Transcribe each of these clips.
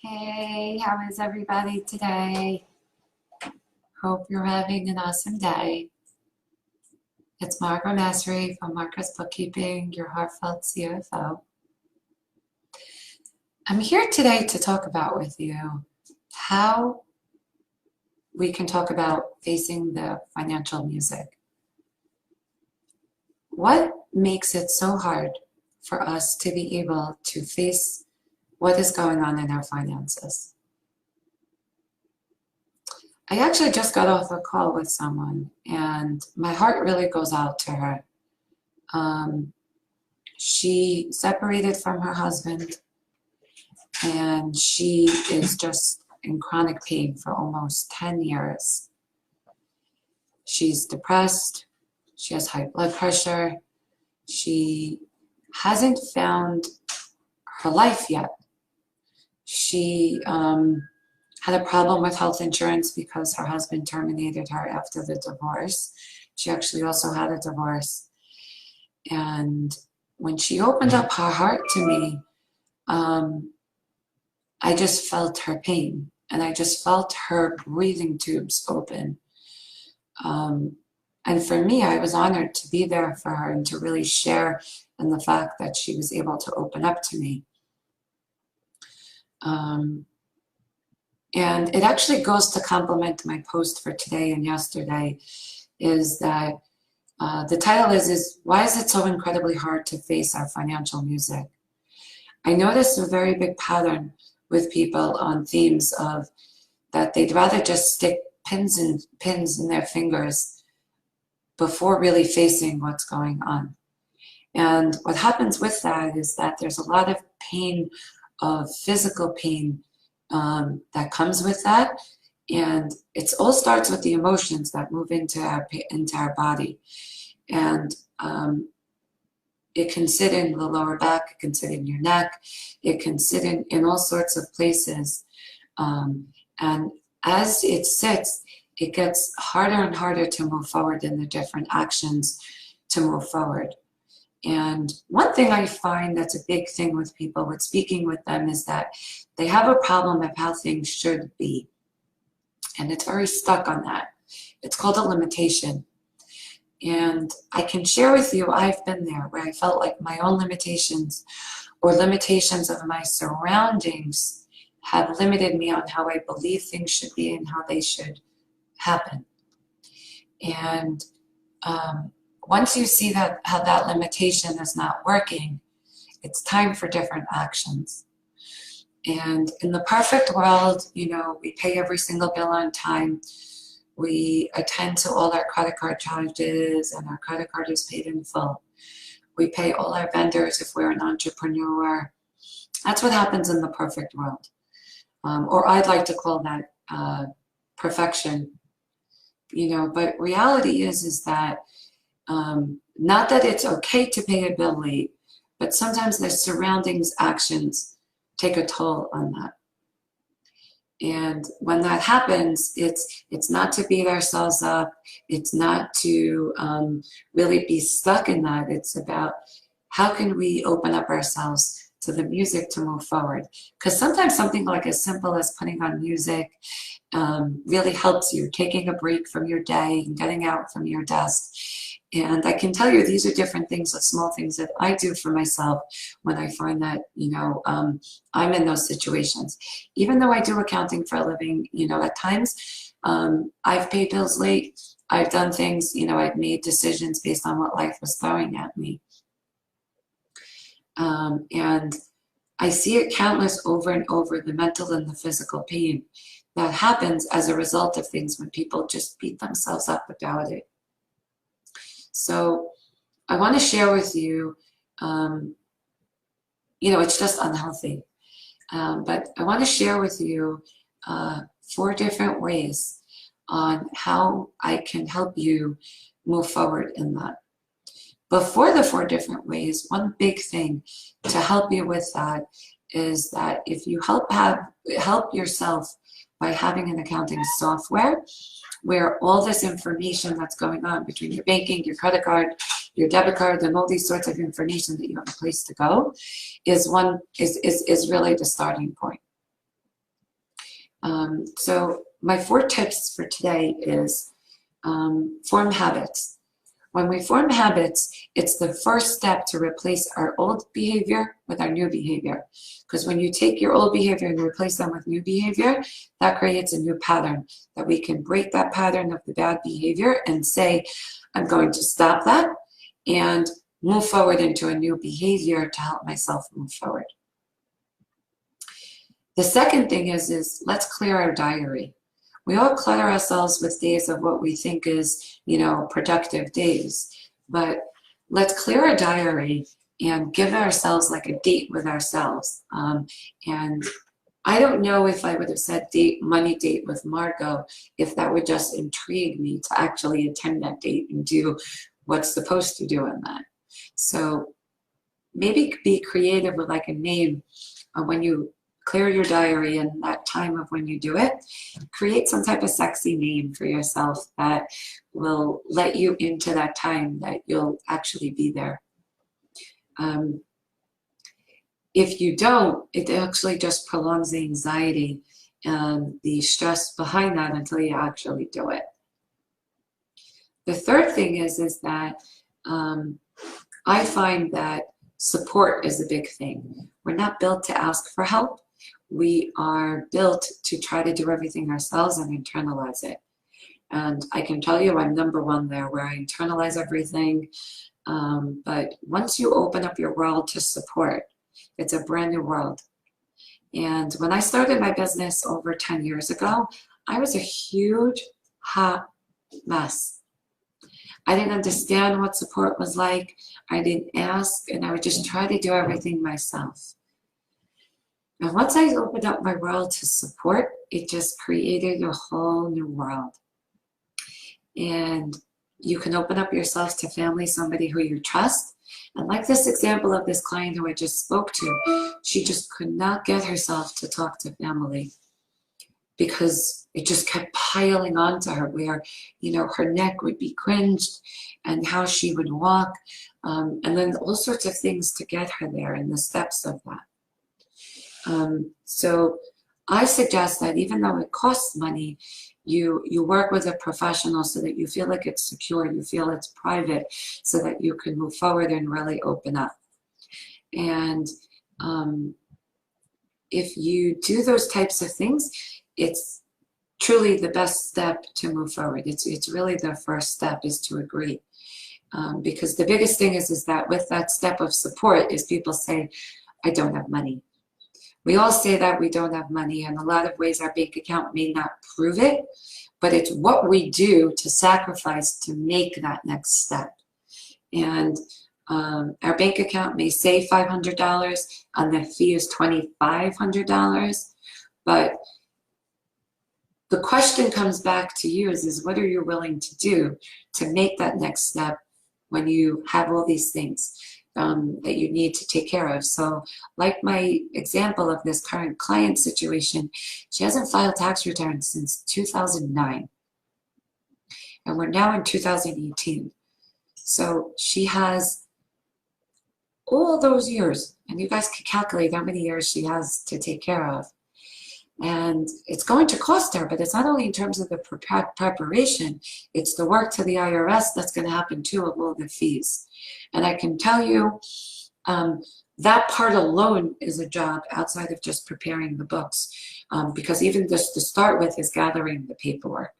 Hey, how is everybody today? Hope you're having an awesome day. It's Margaret Massery from Marcus Bookkeeping, your heartfelt CFO. I'm here today to talk about with you how we can talk about facing the financial music. What makes it so hard for us to be able to face what is going on in our finances? I actually just got off a call with someone, and my heart really goes out to her. She separated from her husband, and she is just in chronic pain for almost 10 years. She's depressed. She has high blood pressure. She hasn't found her life yet. She had a problem with health insurance because her husband terminated her after the divorce. She actually also had a divorce. And when she opened up her heart to me, I just felt her pain, and I just felt her breathing tubes open. And for me, I was honored to be there for her and to really share in the fact that she was able to open up to me. And it actually goes to complement my post for today and yesterday, is that the title is why is it so incredibly hard to face our financial music? I noticed a very big pattern with people on themes of that they'd rather just stick pins in their fingers before really facing what's going on. And what happens with that is that there's a lot of pain, of physical pain, that comes with that, and it all starts with the emotions that move into our body, and it can sit in the lower back, it can sit in your neck, it can sit in all sorts of places, and as it sits, it gets harder and harder to move forward in the different actions to move forward. And one thing I find that's a big thing with people with speaking with them is that they have a problem of how things should be. And it's very stuck on that. It's called a limitation. And I can share with you, I've been there where I felt like my own limitations or limitations of my surroundings have limited me on how I believe things should be and how they should happen. And once you see that how that limitation is not working, it's time for different actions. And in the perfect world, you know, we pay every single bill on time. We attend to all our credit card charges, and our credit card is paid in full. We pay all our vendors if we're an entrepreneur. That's what happens in the perfect world. Or I'd like to call that perfection. You know, but reality is that not that it's okay to pay a bill late, but sometimes the surroundings actions take a toll on that. And when that happens, it's not to beat ourselves up. It's not to really be stuck in that. It's about how can we open up ourselves to the music to move forward. Because sometimes something like as simple as putting on music really helps you, taking a break from your day and getting out from your desk. And I can tell you, these are different things, the small things that I do for myself when I find that, you know, I'm in those situations. Even though I do accounting for a living, you know, at times I've paid bills late. I've done things, you know, I've made decisions based on what life was throwing at me. And I see it countless over and over, the mental and the physical pain that happens as a result of things when people just beat themselves up about it. So I want to share with you, you know, it's just unhealthy. But I want to share with you 4 different ways on how I can help you move forward in that. Before the 4 different ways, one big thing to help you with that is that if you help yourself by having an accounting software where all this information that's going on between your banking, your credit card, your debit card, and all these sorts of information that you have a place to go is really the starting point. So my 4 tips for today is form habits. When we form habits, it's the first step to replace our old behavior with our new behavior. Because when you take your old behavior and replace them with new behavior, that creates a new pattern, that we can break that pattern of the bad behavior and say, I'm going to stop that and move forward into a new behavior to help myself move forward. The second thing is let's clear our diary. We all clutter ourselves with days of what we think is, productive days. But let's clear our diary and give ourselves like a date with ourselves. And I don't know if I would have said money date with Margot if that would just intrigue me to actually attend that date and do what's supposed to do in that. So maybe be creative with like a name when you clear your diary and that time of when you do it. Create some type of sexy name for yourself that will let you into that time that you'll actually be there. If you don't, it actually just prolongs the anxiety and the stress behind that until you actually do it. The third thing is that I find that support is a big thing. We're not built to ask for help. We are built to try to do everything ourselves and internalize it. And I can tell you I'm number one there, where I internalize everything. But once you open up your world to support, it's a brand new world. And when I started my business over 10 years ago, I was a huge, hot mess. I didn't understand what support was like. I didn't ask, and I would just try to do everything myself. And once I opened up my world to support, it just created a whole new world. And you can open up yourself to family, somebody who you trust. And like this example of this client who I just spoke to, she just could not get herself to talk to family because it just kept piling onto her where, her neck would be cringed and how she would walk. And then all sorts of things to get her there and the steps of that. So I suggest that even though it costs money, you work with a professional so that you feel like it's secure, you feel it's private, so that you can move forward and really open up. And if you do those types of things, it's truly the best step to move forward. It's really the first step is to agree. Because the biggest thing is that with that step of support is people say, I don't have money. We all say that we don't have money, and a lot of ways our bank account may not prove it, but it's what we do to sacrifice to make that next step. And our bank account may say $500 and the fee is $2,500, but the question comes back to you is what are you willing to do to make that next step when you have all these things that you need to take care of? So like my example of this current client situation, she hasn't filed tax returns since 2009. And we're now in 2018. So she has all those years, and you guys can calculate how many years she has to take care of. And it's going to cost her, but it's not only in terms of the preparation, it's the work to the IRS that's going to happen too of all the fees. And I can tell you that part alone is a job outside of just preparing the books, because even just to start with is gathering the paperwork.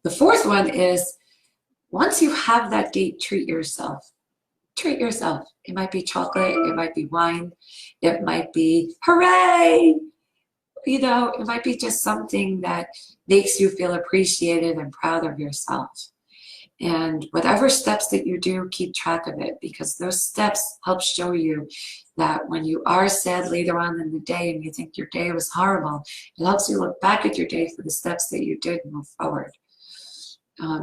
The fourth one is once you have that date, treat yourself. Treat yourself. It might be chocolate, it might be wine, it might be hooray, it might be just something that makes you feel appreciated and proud of yourself. And whatever steps that you do, keep track of it, because those steps help show you that when you are sad later on in the day and you think your day was horrible, it helps you look back at your day for the steps that you did and move forward.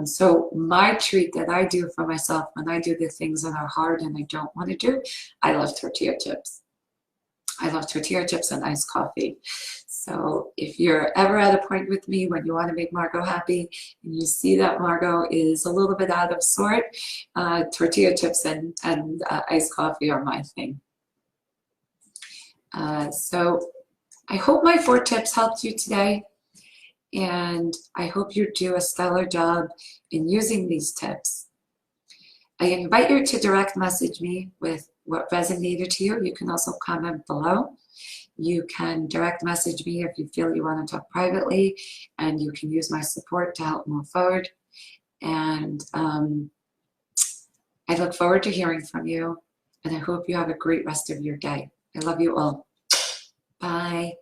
So my treat that I do for myself when I do the things that are hard and I don't want to do, I love tortilla chips. I love tortilla chips and iced coffee. So if you're ever at a point with me when you want to make Margot happy and you see that Margot is a little bit out of sort, tortilla chips and iced coffee are my thing. So I hope my 4 tips helped you today, and I hope you do a stellar job in using these tips. I invite you to direct message me with what resonated to you. You can also comment below. You can direct message me if you feel you want to talk privately, and you can use my support to help move forward. And I look forward to hearing from you, and I hope you have a great rest of your day. I love you all. Bye.